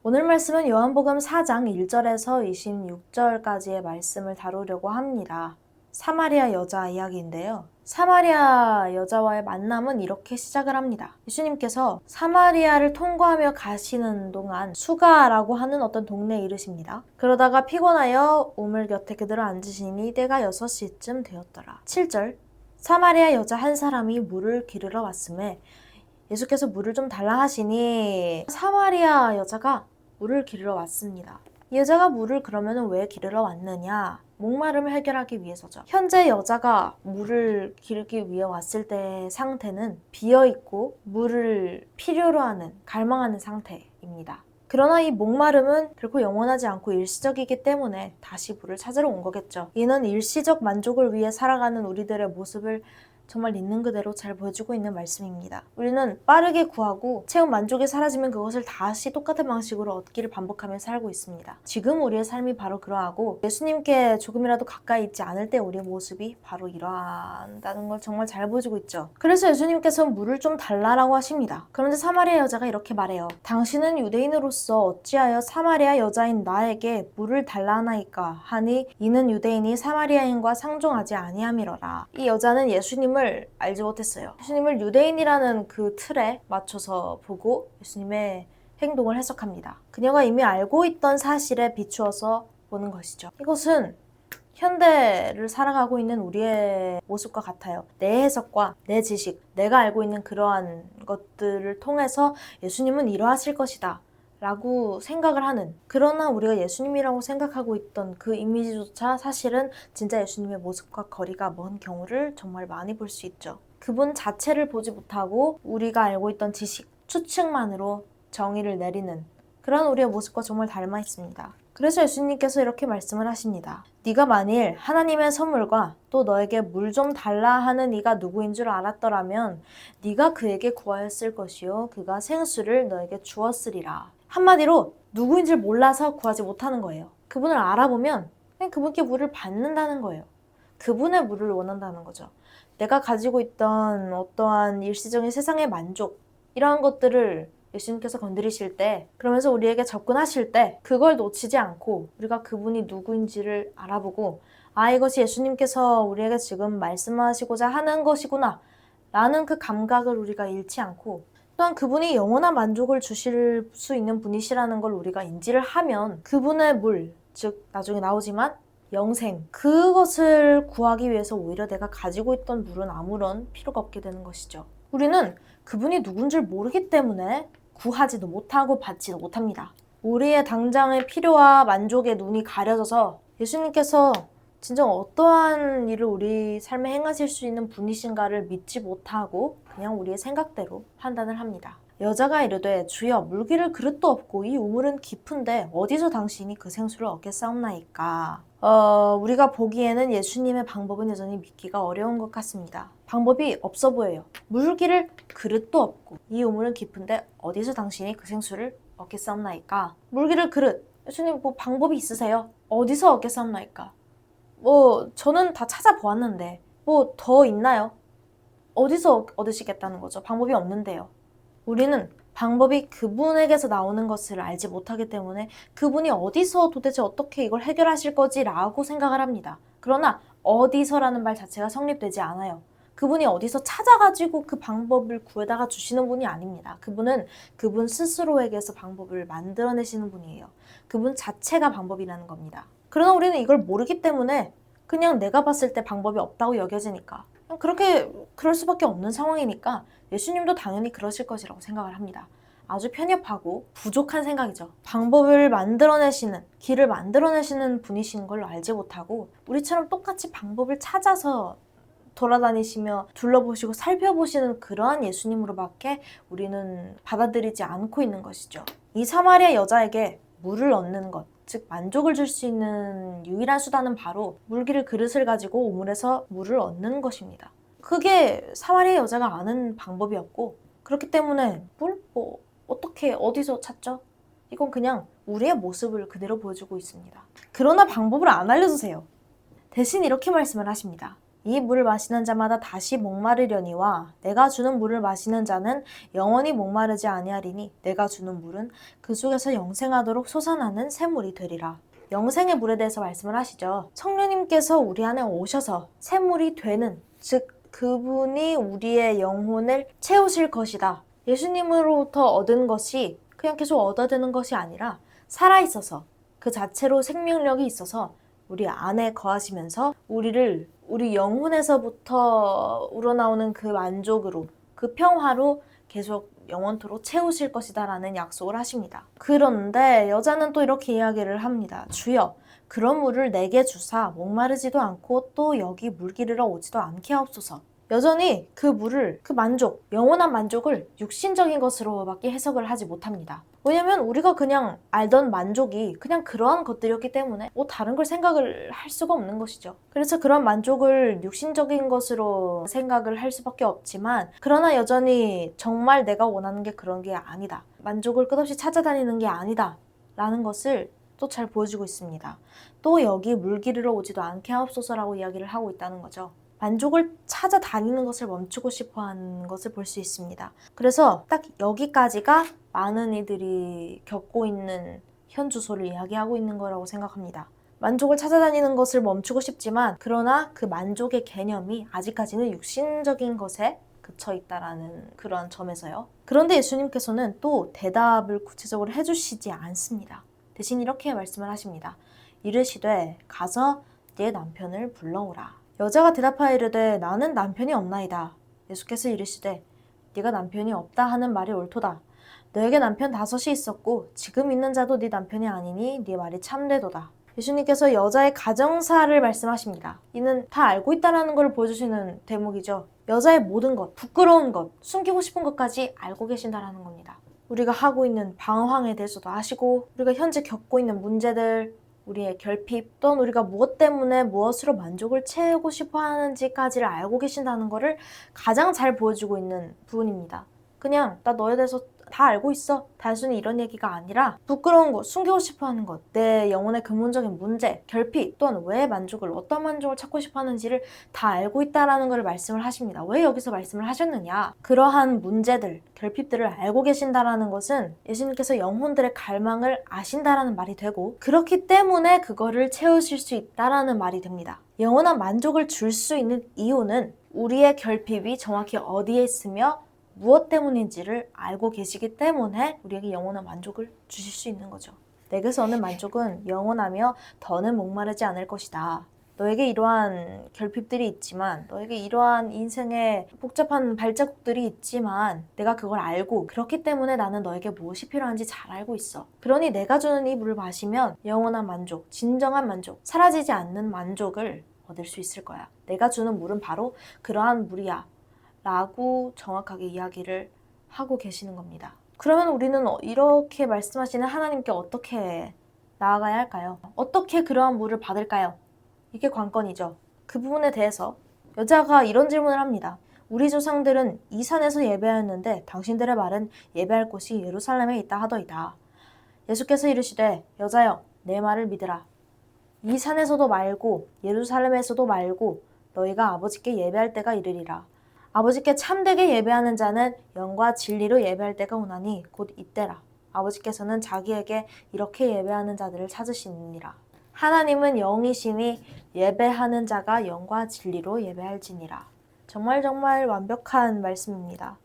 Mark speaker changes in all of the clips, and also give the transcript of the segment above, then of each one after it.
Speaker 1: 오늘 말씀은 요한복음 4장 1절에서 26절까지의 말씀을 다루려고 합니다. 사마리아 여자 이야기인데요. 사마리아 여자와의 만남은 이렇게 시작을 합니다. 예수님께서 사마리아를 통과하며 가시는 동안 수가라고 하는 어떤 동네에 이르십니다. 그러다가 피곤하여 우물 곁에 그대로 앉으시니 때가 6시쯤 되었더라. 7절 사마리아 여자 한 사람이 물을 기르러 왔음에 예수께서 물을 좀 달라 하시니 사마리아 여자가 물을 기르러 왔습니다. 이 여자가 물을 그러면 왜 기르러 왔느냐? 목마름을 해결하기 위해서죠. 현재 여자가 물을 기르기 위해 왔을 때의 상태는 비어있고 물을 필요로 하는, 갈망하는 상태입니다. 그러나 이 목마름은 결코 영원하지 않고 일시적이기 때문에 다시 물을 찾으러 온 거겠죠. 이는 일시적 만족을 위해 살아가는 우리들의 모습을 정말 있는 그대로 잘 보여주고 있는 말씀입니다. 우리는 빠르게 구하고 채운 만족이 사라지면 그것을 다시 똑같은 방식으로 얻기를 반복하며 살고 있습니다. 지금 우리의 삶이 바로 그러하고 예수님께 조금이라도 가까이 있지 않을 때 우리의 모습이 바로 이러한다는 걸 정말 잘 보여주고 있죠. 그래서 예수님께서 물을 좀 달라라고 하십니다. 그런데 사마리아 여자가 이렇게 말해요. 당신은 유대인으로서 어찌하여 사마리아 여자인 나에게 물을 달라 하나이까 하니 이는 유대인이 사마리아인과 상종하지 아니함이로라. 이 여자는 예수님을 알지 못했어요. 예수님을 유대인이라는 그 틀에 맞춰서 보고 예수님의 행동을 해석합니다. 그녀가 이미 알고 있던 사실에 비추어서 보는 것이죠. 이것은 현대를 살아가고 있는 우리의 모습과 같아요. 내 해석과 내 지식, 내가 알고 있는 그러한 것들을 통해서 예수님은 이러하실 것이다 라고 생각을 하는, 그러나 우리가 예수님이라고 생각하고 있던 그 이미지조차 사실은 진짜 예수님의 모습과 거리가 먼 경우를 정말 많이 볼 수 있죠. 그분 자체를 보지 못하고 우리가 알고 있던 지식, 추측만으로 정의를 내리는 그런 우리의 모습과 정말 닮아 있습니다. 그래서 예수님께서 이렇게 말씀을 하십니다. 네가 만일 하나님의 선물과 또 너에게 물 좀 달라 하는 이가 누구인 줄 알았더라면 네가 그에게 구하였을 것이요 그가 생수를 너에게 주었으리라. 한마디로 누구인 줄 몰라서 구하지 못하는 거예요. 그분을 알아보면 그냥 그분께 물을 받는다는 거예요. 그분의 물을 원한다는 거죠. 내가 가지고 있던 어떠한 일시적인 세상의 만족, 이러한 것들을 예수님께서 건드리실 때, 그러면서 우리에게 접근하실 때 그걸 놓치지 않고 우리가 그분이 누구인지를 알아보고 이것이 예수님께서 우리에게 지금 말씀하시고자 하는 것이구나 라는 그 감각을 우리가 잃지 않고, 또한 그분이 영원한 만족을 주실 수 있는 분이시라는 걸 우리가 인지를 하면 그분의 물, 즉 나중에 나오지만 영생, 그것을 구하기 위해서 오히려 내가 가지고 있던 물은 아무런 필요가 없게 되는 것이죠. 우리는 그분이 누군 줄 모르기 때문에 구하지도 못하고 받지도 못합니다. 우리의 당장의 필요와 만족에 눈이 가려져서 예수님께서 진정 어떠한 일을 우리 삶에 행하실 수 있는 분이신가를 믿지 못하고 그냥 우리의 생각대로 판단을 합니다. 여자가 이르되 주여 물기를 그릇도 없고 이 우물은 깊은데 어디서 당신이 그 생수를 얻겠사옵나이까. 우리가 보기에는 예수님의 방법은 여전히 믿기가 어려운 것 같습니다. 방법이 없어 보여요. 물기를 그릇도 없고 이 우물은 깊은데 어디서 당신이 그 생수를 얻겠사옵나이까. 물기를 그릇, 예수님 뭐 방법이 있으세요? 어디서 얻겠사옵나이까. 저는 다 찾아보았는데 뭐 더 있나요? 어디서 얻으시겠다는 거죠? 방법이 없는데요. 우리는 방법이 그분에게서 나오는 것을 알지 못하기 때문에 그분이 어디서 도대체 어떻게 이걸 해결하실 거지 라고 생각을 합니다. 그러나 어디서라는 말 자체가 성립되지 않아요. 그분이 어디서 찾아가지고 그 방법을 구해다가 주시는 분이 아닙니다. 그분은 그분 스스로에게서 방법을 만들어내시는 분이에요. 그분 자체가 방법이라는 겁니다. 그러나 우리는 이걸 모르기 때문에 그냥 내가 봤을 때 방법이 없다고 여겨지니까 그럴 수밖에 없는 상황이니까 예수님도 당연히 그러실 것이라고 생각을 합니다. 아주 편협하고 부족한 생각이죠. 방법을 만들어내시는, 길을 만들어내시는 분이신 걸 알지 못하고 우리처럼 똑같이 방법을 찾아서 돌아다니시며 둘러보시고 살펴보시는 그러한 예수님으로밖에 우리는 받아들이지 않고 있는 것이죠. 이 사마리아 여자에게 물을 얻는 것, 즉 만족을 줄 수 있는 유일한 수단은 바로 물기를 그릇을 가지고 우물에서 물을 얻는 것입니다. 그게 사마리아 여자가 아는 방법이었고, 그렇기 때문에 어떻게 어디서 찾죠? 이건 그냥 우리의 모습을 그대로 보여주고 있습니다. 그러나 방법을 안 알려주세요. 대신 이렇게 말씀을 하십니다. 이 물을 마시는 자마다 다시 목마르려니와 내가 주는 물을 마시는 자는 영원히 목마르지 아니하리니 내가 주는 물은 그 속에서 영생하도록 솟아나는 샘물이 되리라. 영생의 물에 대해서 말씀을 하시죠. 성령님께서 우리 안에 오셔서 샘물이 되는, 즉 그분이 우리의 영혼을 채우실 것이다. 예수님으로부터 얻은 것이 그냥 계속 얻어드는 것이 아니라 살아있어서 그 자체로 생명력이 있어서 우리 안에 거하시면서 우리 영혼에서부터 우러나오는 그 만족으로, 그 평화로 계속 영원토록 채우실 것이다 라는 약속을 하십니다. 그런데 여자는 또 이렇게 이야기를 합니다. 주여, 그런 물을 내게 주사 목마르지도 않고 또 여기 물기르러 오지도 않게 하옵소서. 여전히 그 물을, 그 만족, 영원한 만족을 육신적인 것으로밖에 해석을 하지 못합니다. 왜냐면 우리가 그냥 알던 만족이 그냥 그러한 것들이었기 때문에 다른 걸 생각을 할 수가 없는 것이죠. 그래서 그런 만족을 육신적인 것으로 생각을 할 수밖에 없지만, 그러나 여전히 정말 내가 원하는 게 그런 게 아니다, 만족을 끝없이 찾아다니는 게 아니다 라는 것을 또 잘 보여주고 있습니다. 또 여기 물기르러 오지도 않게 하옵소서라고 이야기를 하고 있다는 거죠. 만족을 찾아다니는 것을 멈추고 싶어하는 것을 볼 수 있습니다. 그래서 딱 여기까지가 많은 이들이 겪고 있는 현 주소를 이야기하고 있는 거라고 생각합니다. 만족을 찾아다니는 것을 멈추고 싶지만, 그러나 그 만족의 개념이 아직까지는 육신적인 것에 그쳐 있다라는 그러한 점에서요. 그런데 예수님께서는 또 대답을 구체적으로 해주시지 않습니다. 대신 이렇게 말씀을 하십니다. 이르시되 가서 네 남편을 불러오라. 여자가 대답하여 이르되 나는 남편이 없나이다. 예수께서 이르시되 네가 남편이 없다 하는 말이 옳도다. 너에게 남편 5이 있었고 지금 있는 자도 네 남편이 아니니 네 말이 참되도다. 예수님께서 여자의 가정사를 말씀하십니다. 이는 다 알고 있다는 걸 보여주시는 대목이죠. 여자의 모든 것, 부끄러운 것, 숨기고 싶은 것까지 알고 계신다는 겁니다. 우리가 하고 있는 방황에 대해서도 아시고, 우리가 현재 겪고 있는 문제들, 우리의 결핍, 또는 우리가 무엇 때문에 무엇으로 만족을 채우고 싶어 하는지까지를 알고 계신다는 것을 가장 잘 보여주고 있는 부분입니다. 그냥 나 너에 대해서 다 알고 있어, 단순히 이런 얘기가 아니라 부끄러운 것, 숨기고 싶어 하는 것, 내 영혼의 근본적인 문제, 결핍, 또는 왜 만족을, 어떤 만족을 찾고 싶어 하는지를 다 알고 있다는 걸 말씀을 하십니다. 왜 여기서 말씀을 하셨느냐? 그러한 문제들, 결핍들을 알고 계신다는 것은 예수님께서 영혼들의 갈망을 아신다라는 말이 되고, 그렇기 때문에 그거를 채우실 수 있다라는 말이 됩니다. 영원한 만족을 줄 수 있는 이유는 우리의 결핍이 정확히 어디에 있으며 무엇 때문인지를 알고 계시기 때문에 우리에게 영원한 만족을 주실 수 있는 거죠. 내게서 오는 만족은 영원하며 더는 목마르지 않을 것이다. 너에게 이러한 결핍들이 있지만, 너에게 이러한 인생의 복잡한 발자국들이 있지만 내가 그걸 알고, 그렇기 때문에 나는 너에게 무엇이 필요한지 잘 알고 있어. 그러니 내가 주는 이 물을 마시면 영원한 만족, 진정한 만족, 사라지지 않는 만족을 얻을 수 있을 거야. 내가 주는 물은 바로 그러한 물이야 라고 정확하게 이야기를 하고 계시는 겁니다. 그러면 우리는 이렇게 말씀하시는 하나님께 어떻게 나아가야 할까요? 어떻게 그러한 물을 받을까요? 이게 관건이죠. 그 부분에 대해서 여자가 이런 질문을 합니다. 우리 조상들은 이 산에서 예배하였는데 당신들의 말은 예배할 곳이 예루살렘에 있다 하더이다. 예수께서 이르시되 여자여, 내 말을 믿으라. 이 산에서도 말고 예루살렘에서도 말고 너희가 아버지께 예배할 때가 이르리라. 아버지께 참되게 예배하는 자는 영과 진리로 예배할 때가 오나니 곧 이때라. 아버지께서는 자기에게 이렇게 예배하는 자들을 찾으시니라. 하나님은 영이시니 예배하는 자가 영과 진리로 예배할지니라. 정말 완벽한 말씀입니다.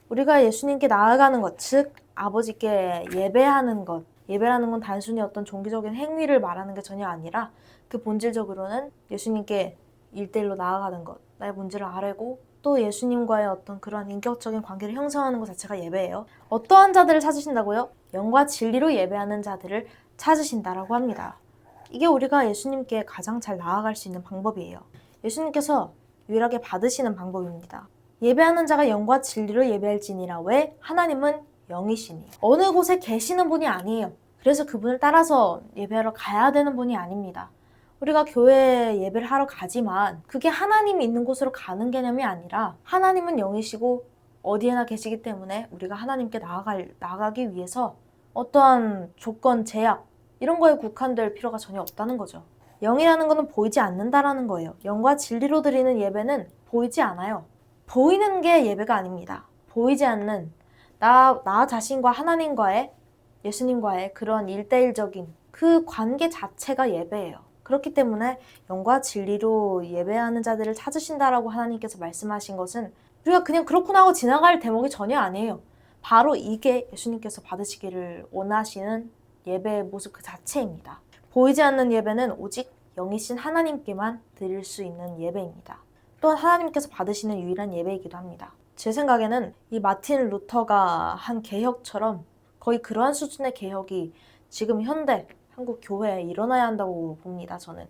Speaker 1: 우리가 예수님께 나아가는 것, 즉 아버지께 예배하는 것, 예배라는 건 단순히 어떤 종교적인 행위를 말하는 게 전혀 아니라 그 본질적으로는 예수님께 1대1로 나아가는 것, 나의 본질을 알고 또 예수님과의 어떤 그런 인격적인 관계를 형성하는 것 자체가 예배예요. 어떠한 자들을 찾으신다고요? 영과 진리로 예배하는 자들을 찾으신다라고 합니다. 이게 우리가 예수님께 가장 잘 나아갈 수 있는 방법이에요. 예수님께서 유일하게 받으시는 방법입니다. 예배하는 자가 영과 진리로 예배할지니라. 왜? 하나님은 영이시니. 어느 곳에 계시는 분이 아니에요. 그래서 그분을 따라서 예배하러 가야 되는 분이 아닙니다. 우리가 교회에 예배를 하러 가지만 그게 하나님이 있는 곳으로 가는 개념이 아니라, 하나님은 영이시고 어디에나 계시기 때문에 우리가 하나님께 나아가기 위해서 어떠한 조건, 제약 이런 거에 국한될 필요가 전혀 없다는 거죠. 영이라는 것은 보이지 않는다라는 거예요. 영과 진리로 드리는 예배는 보이지 않아요. 보이는 게 예배가 아닙니다. 보이지 않는 나 자신과 하나님과의, 예수님과의 그런 일대일적인 그 관계 자체가 예배예요. 그렇기 때문에 영과 진리로 예배하는 자들을 찾으신다라고 하나님께서 말씀하신 것은 우리가 그냥 그렇구나 하고 지나갈 대목이 전혀 아니에요. 바로 이게 예수님께서 받으시기를 원하시는 예배의 모습 그 자체입니다. 보이지 않는 예배는 오직 영이신 하나님께만 드릴 수 있는 예배입니다. 또한 하나님께서 받으시는 유일한 예배이기도 합니다. 제 생각에는 이 마틴 루터가 한 개혁처럼 거의 그러한 수준의 개혁이 지금 현대 한국 교회에 일어나야 한다고 봅니다. 저는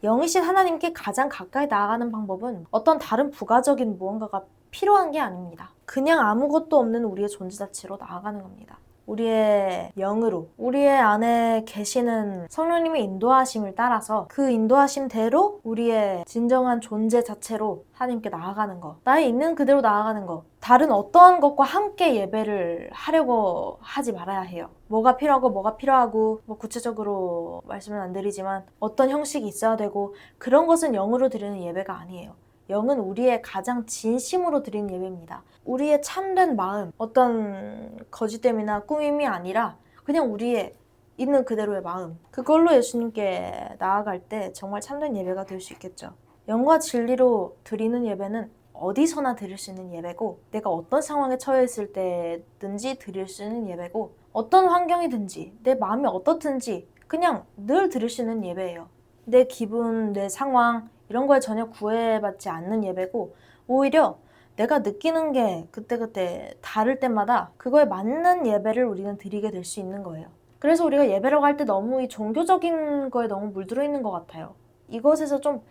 Speaker 1: 영이신 하나님께 가장 가까이 나아가는 방법은 어떤 다른 부가적인 무언가가 필요한 게 아닙니다. 그냥 아무것도 없는 우리의 존재 자체로 나아가는 겁니다. 우리의 영으로, 우리의 안에 계시는 성령님의 인도하심을 따라서 그 인도하심대로 우리의 진정한 존재 자체로 하나님께 나아가는 것, 나의 있는 그대로 나아가는 것, 다른 어떠한 것과 함께 예배를 하려고 하지 말아야 해요. 뭐가 필요하고 뭐 구체적으로 말씀은 안 드리지만 어떤 형식이 있어야 되고 그런 것은 영으로 드리는 예배가 아니에요. 영은 우리의 가장 진심으로 드리는 예배입니다. 우리의 참된 마음, 어떤 거짓됨이나 꾸밈이 아니라 그냥 우리의 있는 그대로의 마음, 그걸로 예수님께 나아갈 때 정말 참된 예배가 될 수 있겠죠. 영과 진리로 드리는 예배는 어디서나 드릴 수 있는 예배고, 내가 어떤 상황에 처해 있을 때든지 드릴 수 있는 예배고, 어떤 환경이든지 내 마음이 어떻든지 그냥 늘 드릴 수 있는 예배예요. 내 기분, 내 상황 이런 거에 전혀 구애받지 않는 예배고, 오히려 내가 느끼는 게 그때그때 다를 때마다 그거에 맞는 예배를 우리는 드리게 될 수 있는 거예요. 그래서 우리가 예배라고 할 때 너무 이 종교적인 거에 너무 물들어 있는 것 같아요. 이것에서 좀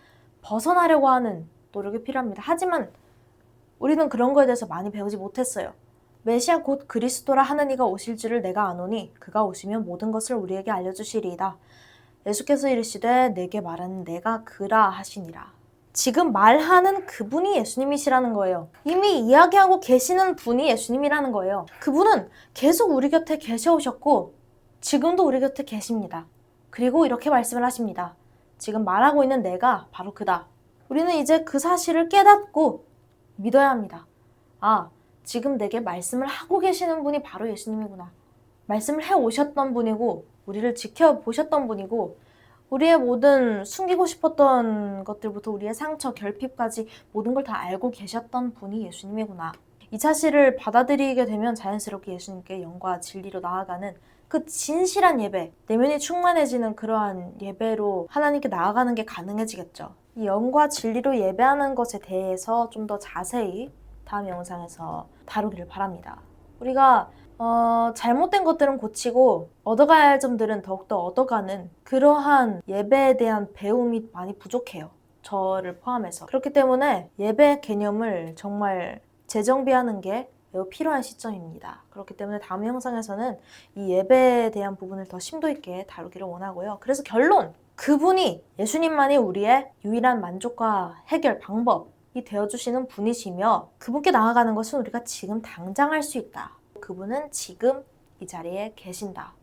Speaker 1: 벗어나려고 하는 노력이 필요합니다. 하지만 우리는 그런 거에 대해서 많이 배우지 못했어요. 메시아 곧 그리스도라 하는 이가 오실 줄을 내가 아노니 그가 오시면 모든 것을 우리에게 알려주시리이다. 예수께서 이르시되 내게 말하는 내가 그라 하시니라. 지금 말하는 그분이 예수님이시라는 거예요. 이미 이야기하고 계시는 분이 예수님이라는 거예요. 그분은 계속 우리 곁에 계셔오셨고 지금도 우리 곁에 계십니다. 그리고 이렇게 말씀을 하십니다. 지금 말하고 있는 내가 바로 그다. 우리는 이제 그 사실을 깨닫고 믿어야 합니다. 아, 지금 내게 말씀을 하고 계시는 분이 바로 예수님이구나. 말씀을 해오셨던 분이고 우리를 지켜보셨던 분이고 우리의 모든 숨기고 싶었던 것들부터 우리의 상처, 결핍까지 모든 걸 다 알고 계셨던 분이 예수님이구나. 이 사실을 받아들이게 되면 자연스럽게 예수님께 영과 진리로 나아가는 그 진실한 예배, 내면이 충만해지는 그러한 예배로 하나님께 나아가는 게 가능해지겠죠. 이 영과 진리로 예배하는 것에 대해서 좀 더 자세히 다음 영상에서 다루기를 바랍니다. 우리가 잘못된 것들은 고치고 얻어가야 할 점들은 더욱더 얻어가는 그러한 예배에 대한 배움이 많이 부족해요. 저를 포함해서. 그렇기 때문에 예배 개념을 정말 재정비하는 게 매우 필요한 시점입니다. 그렇기 때문에 다음 영상에서는 이 예배에 대한 부분을 더 심도 있게 다루기를 원하고요. 그래서 결론! 그분이 예수님만이 우리의 유일한 만족과 해결 방법이 되어주시는 분이시며 그분께 나아가는 것은 우리가 지금 당장 할 수 있다. 그분은 지금 이 자리에 계신다.